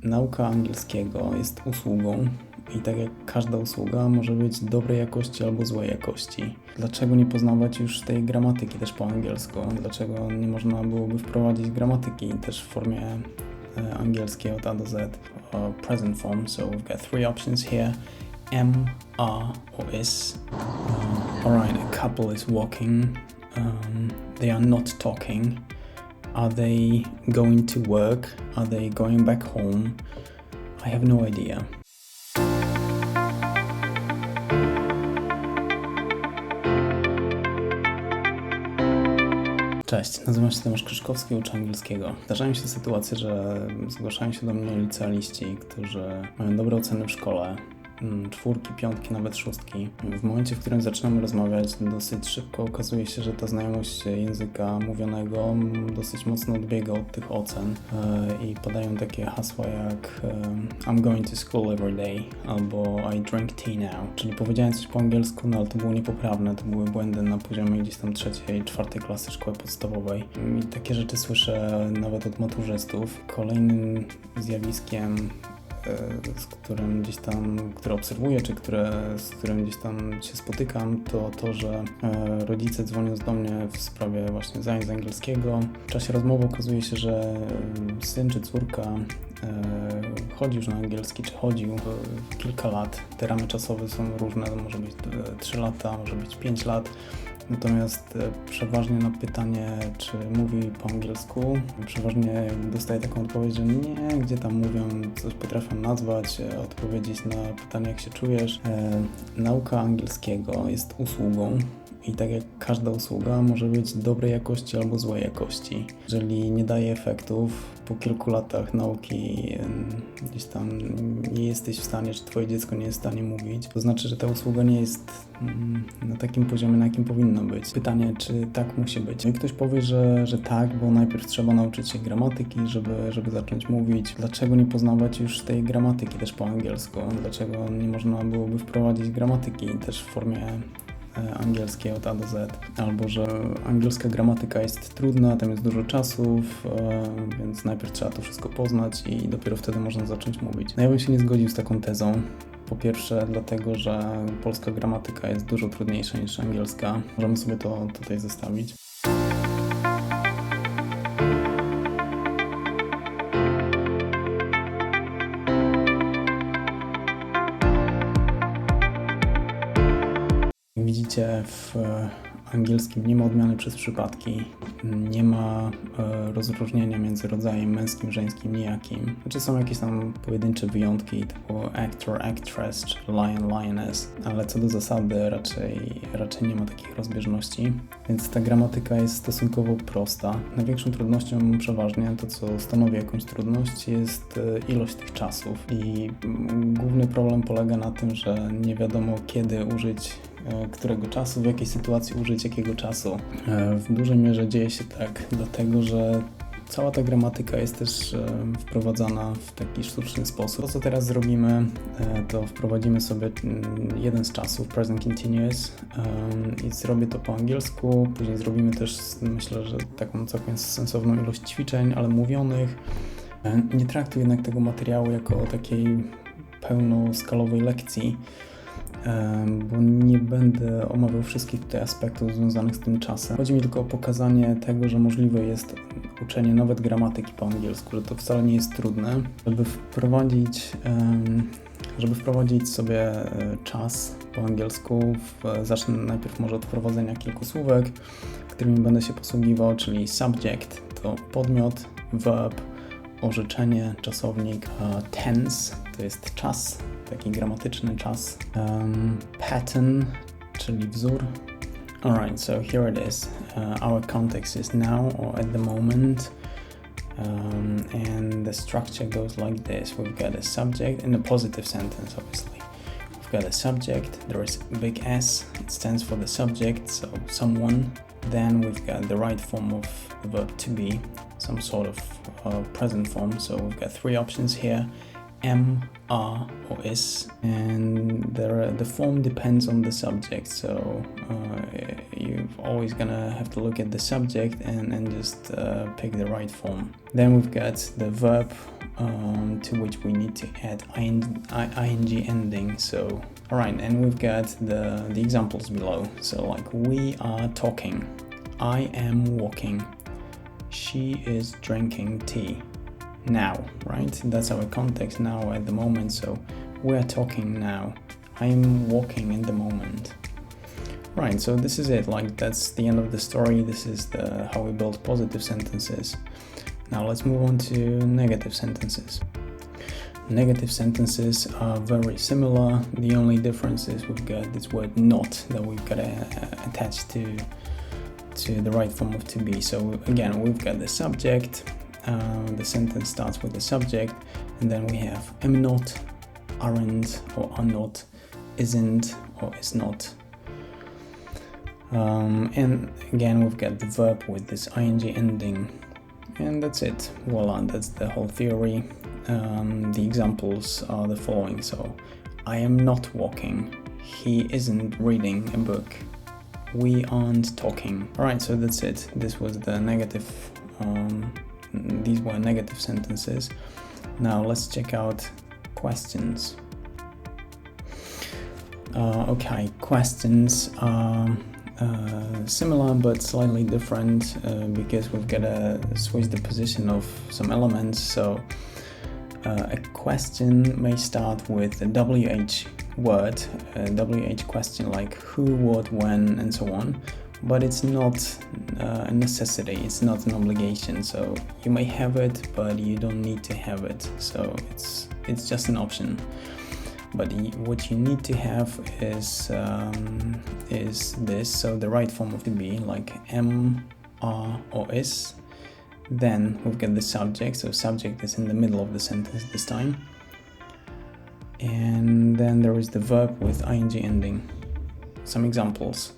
Nauka angielskiego jest usługą i tak jak każda usługa może być dobrej jakości albo złej jakości. Dlaczego nie poznawać już tej gramatyki też po angielsku? Dlaczego nie można byłoby wprowadzić gramatyki też w formie angielskiej od A do Z? Present form, so we've got three options here. Am, are or is. Alright, a couple is walking. They are not talking. Are they going to work? Are they going back home? I have no idea. Cześć, nazywam się Tomasz Krzyszkowski, uczę angielskiego. Zdarzają się sytuacje, że zgłaszają się do mnie licealiści, którzy mają dobre oceny w szkole, 4, 5, nawet 6. W momencie, w którym zaczynamy rozmawiać, dosyć szybko okazuje się, że ta znajomość języka mówionego dosyć mocno odbiega od tych ocen i podają takie hasła jak I'm going to school every day albo I drink tea now, czyli powiedziałem coś po angielsku, no ale to było niepoprawne, to były błędy na poziomie gdzieś tam 3., 4. klasy szkoły podstawowej i takie rzeczy słyszę nawet od maturzystów. Kolejnym zjawiskiem, które obserwuję, czy z którym gdzieś tam się spotykam, to że rodzice dzwonią do mnie w sprawie właśnie zajęć z angielskiego. W czasie rozmowy okazuje się, że syn czy córka chodzi już na angielski, czy chodził kilka lat. Te ramy czasowe są różne, to może być 3 lata, może być 5 lat. Natomiast przeważnie na pytanie, czy mówi po angielsku, przeważnie dostaję taką odpowiedź, że nie, gdzie tam mówią, coś potrafią nazwać, odpowiedzieć na pytanie, jak się czujesz. Nauka angielskiego jest usługą i tak jak każda usługa może być dobrej jakości albo złej jakości. Jeżeli nie daje efektów, po kilku latach nauki gdzieś tam nie jesteś w stanie, czy twoje dziecko nie jest w stanie mówić, to znaczy, że ta usługa nie jest na takim poziomie, na jakim powinna być. Pytanie, czy tak musi być. I ktoś powie, że tak, bo najpierw trzeba nauczyć się gramatyki, żeby zacząć mówić. Dlaczego nie poznawać już tej gramatyki też po angielsku? Dlaczego nie można byłoby wprowadzić gramatyki też w formie angielskiej od A do Z, albo że angielska gramatyka jest trudna, tam jest dużo czasów, więc najpierw trzeba to wszystko poznać i dopiero wtedy można zacząć mówić. No ja bym się nie zgodził z taką tezą. Po pierwsze dlatego, że polska gramatyka jest dużo trudniejsza niż angielska. Możemy sobie to tutaj zestawić. Widzicie, w angielskim nie ma odmiany przez przypadki, nie ma rozróżnienia między rodzajem męskim, żeńskim, nijakim. Znaczy są jakieś tam pojedyncze wyjątki typu actor, actress czy lion, lioness, ale co do zasady raczej nie ma takich rozbieżności, więc ta gramatyka jest stosunkowo prosta. Największą trudnością przeważnie to, co stanowi jakąś trudność, jest ilość tych czasów i główny problem polega na tym, że nie wiadomo kiedy użyć którego czasu, w jakiej sytuacji użyć jakiego czasu. W dużej mierze dzieje się tak, dlatego że cała ta gramatyka jest też wprowadzana w taki sztuczny sposób. To, co teraz zrobimy, to wprowadzimy sobie jeden z czasów, present continuous, i zrobię to po angielsku. Później zrobimy też, myślę, że taką całkiem sensowną ilość ćwiczeń, ale mówionych. Nie traktuję jednak tego materiału jako takiej pełnoskalowej lekcji, bo nie będę omawiał wszystkich tutaj aspektów związanych z tym czasem. Chodzi mi tylko o pokazanie tego, że możliwe jest uczenie nawet gramatyki po angielsku, że to wcale nie jest trudne. Żeby wprowadzić sobie czas po angielsku, zacznę najpierw może od wprowadzenia kilku słówek, którymi będę się posługiwał, czyli subject to podmiot, verb, orzeczenie, czasownik, tense to jest czas, taki gramatyczny czas, pattern, czyli wzór. Alright, so here it is. Our context is now or at the moment, and the structure goes like this. We've got a subject in a positive sentence, obviously. We've got a subject, there is a big S, it stands for the subject, so someone. Then we've got the right form of the verb to be, some sort of present form, so we've got 3 options here. Am, are or is, and the form depends on the subject, so you're always gonna have to look at the subject and just pick the right form. Then we've got the verb to which we need to add ing ending. So, all right, and we've got the examples below. So like, we are talking, I am walking, she is drinking tea. Now, right? That's our context now at the moment. So we're talking now. I'm walking in the moment. Right, so this is it. Like, that's the end of the story. This is how we build positive sentences. Now let's move on to negative sentences. Negative sentences are very similar. The only difference is we've got this word not that we've got to attach to the right form of to be. So again, we've got the subject. The sentence starts with the subject, and then we have am not, aren't or are not, isn't or is not. And again, we've got the verb with this ing ending, and that's it. Voila, that's the whole theory. The examples are the following. So, I am not walking, he isn't reading a book, we aren't talking. Alright, so that's it. This was the negative, these were negative sentences. Now let's check out questions. Okay, questions are similar but slightly different because we've got to switch the position of some elements. So a question may start with a WH word, a WH question like who, what, when, and so on, but it's not a necessity, it's not an obligation. So you may have it, but you don't need to have it. So it's just an option. But what you need to have is this. So the right form of the be, like am, are, or is. Then we've got the subject. So subject is in the middle of the sentence this time. And then there is the verb with ing ending. Some examples.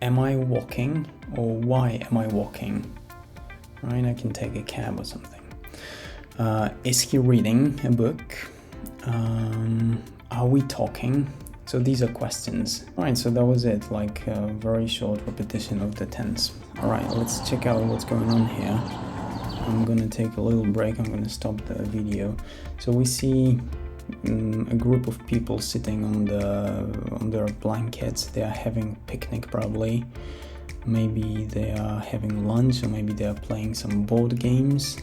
Am I walking, or why am I walking? Right, I can take a cab or something. Is he reading a book? Are we talking? So these are questions. Alright, so that was it, like a very short repetition of the tense. Alright, let's check out what's going on here. I'm gonna take a little break, I'm gonna stop the video. So we see a group of people sitting on their blankets. They are having a picnic probably. Maybe they are having lunch, or maybe they are playing some board games.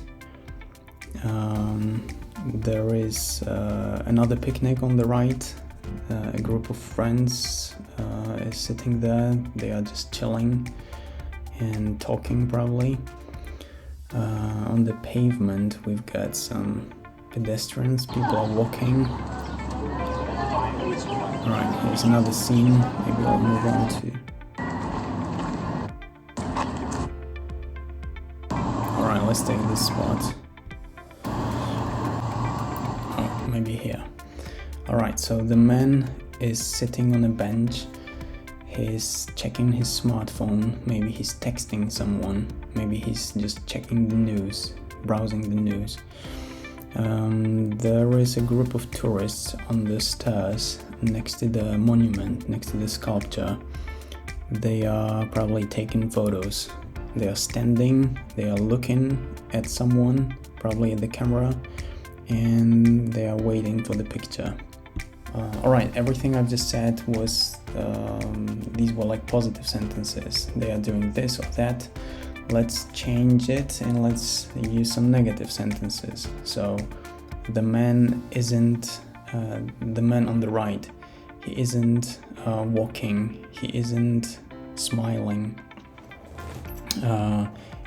There is another picnic on the right. A group of friends is sitting there. They are just chilling and talking probably. On the pavement we've got some pedestrians, people are walking. Alright, here's another scene. Maybe I'll move on to... Alright, let's take this spot. Oh, maybe here. Alright, so the man is sitting on a bench. He's checking his smartphone. Maybe he's texting someone. Maybe he's just checking the news, browsing the news. There is a group of tourists on the stairs next to the monument, next to the sculpture. They are probably taking photos. They are standing, they are looking at someone, probably at the camera, and they are waiting for the picture. Alright, everything I've just said was, these were like positive sentences. They are doing this or that. Let's change it and let's use some negative sentences. So the man isn't, the man on the right, he isn't walking, he isn't smiling,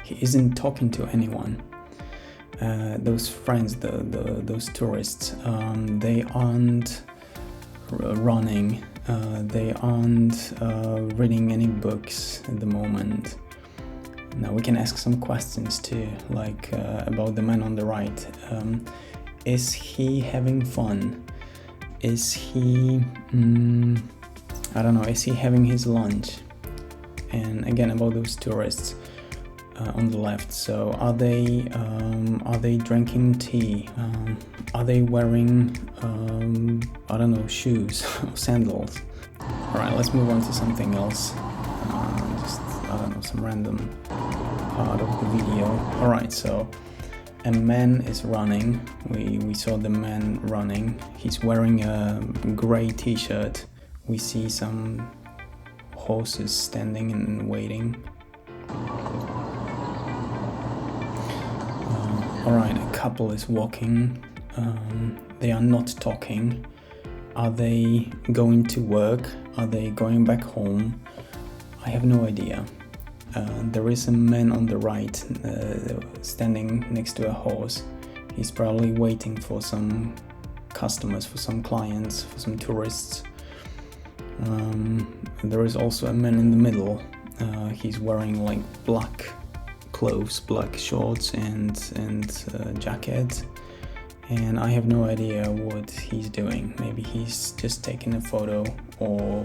he isn't talking to anyone. Those friends, those tourists, they aren't running, they aren't reading any books at the moment. Now we can ask some questions too, like about the man on the right. Is he having fun? Is he, I don't know, is he having his lunch? And again, about those tourists on the left. So are they drinking tea? Are they wearing, I don't know, shoes or sandals? All right, let's move on to something else. Just, I don't know, some random part of the video. All right, so a man is running. We saw the man running. He's wearing a gray t-shirt. We see some horses standing and waiting. Alright, a couple is walking. They are not talking. Are they going to work? Are they going back home? I have no idea. There is a man on the right standing next to a horse. He's probably waiting for some customers, for some clients, for some tourists. There is also a man in the middle. He's wearing like black clothes, black shorts and jacket. And I have no idea what he's doing. Maybe he's just taking a photo or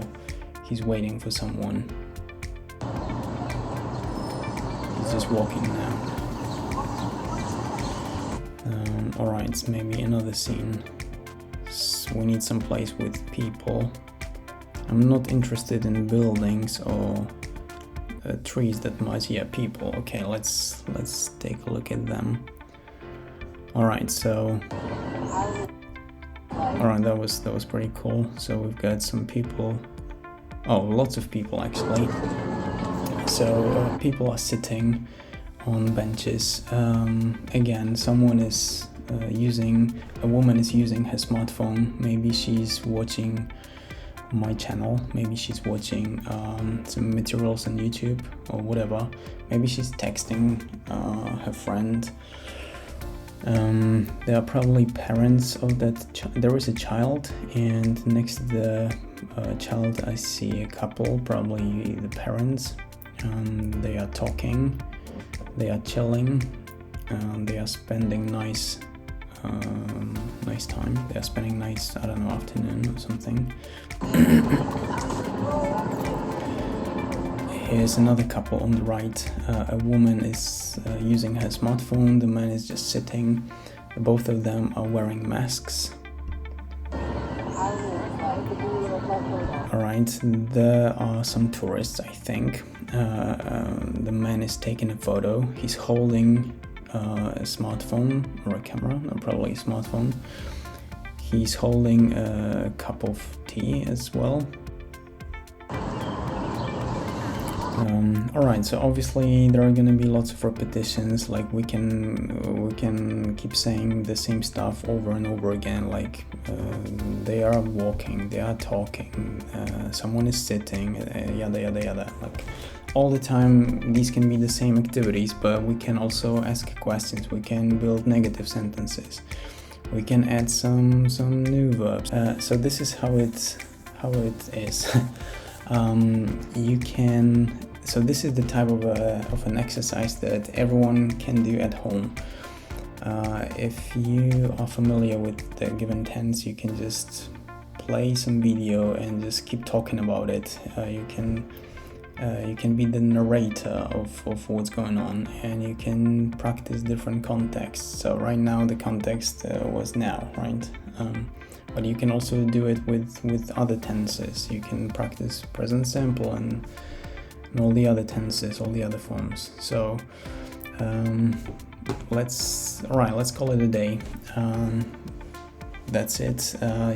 he's waiting for someone. He's just walking now. Alright, maybe another scene. We need some place with people. I'm not interested in buildings or trees that much. Yeah, people. Okay, let's take a look at them. Alright, that was pretty cool. So we've got some people. Oh, lots of people actually. So people are sitting on benches. Again, a woman is using her smartphone. Maybe she's watching my channel. Maybe she's watching some materials on YouTube or whatever. Maybe she's texting her friend. There are probably parents of that there is a child, and next to the child I see a couple, probably the parents. They are talking, they are chilling, they are spending nice time. They are spending nice, I don't know, afternoon or something. Here's another couple on the right. A woman is using her smartphone, the man is just sitting. Both of them are wearing masks. Alright, there are some tourists, I think. The man is taking a photo. He's holding a smartphone or a camera, no, probably a smartphone. He's holding a cup of tea as well. Alright, so obviously there are gonna be lots of repetitions, like we can keep saying the same stuff over and over again, like they are walking, they are talking, someone is sitting, yada yada yada. Like all the time these can be the same activities, but we can also ask questions, we can build negative sentences, we can add some new verbs. So this is how it is. So this is the type of an exercise that everyone can do at home. If you are familiar with the given tense, you can just play some video and just keep talking about it. You can be the narrator of what's going on, and you can practice different contexts. So right now the context was now, right? But you can also do it with other tenses. You can practice present simple and all the other tenses, all the other forms. So let's call it a day. That's it.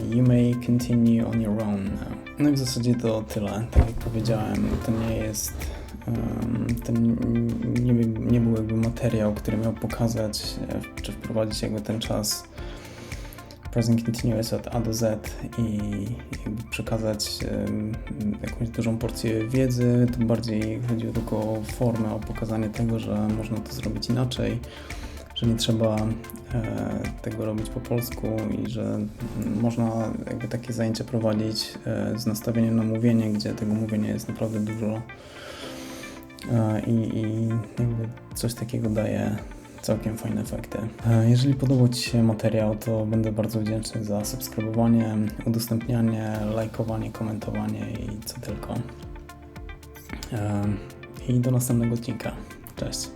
You may continue on your own now. No i w zasadzie to tyle. Tak jak powiedziałem, to nie jest nie był jakby materiał, który miał pokazać czy wprowadzić jakby ten czas present continuous od A do Z i jakby przekazać jakąś dużą porcję wiedzy. To bardziej chodziło tylko o formę, o pokazanie tego, że można to zrobić inaczej, że nie trzeba tego robić po polsku i że można jakby takie zajęcia prowadzić z nastawieniem na mówienie, gdzie tego mówienia jest naprawdę dużo i jakby coś takiego daje całkiem fajne efekty. Jeżeli podobał Ci się materiał, to będę bardzo wdzięczny za subskrybowanie, udostępnianie, lajkowanie, komentowanie i co tylko. I do następnego odcinka. Cześć!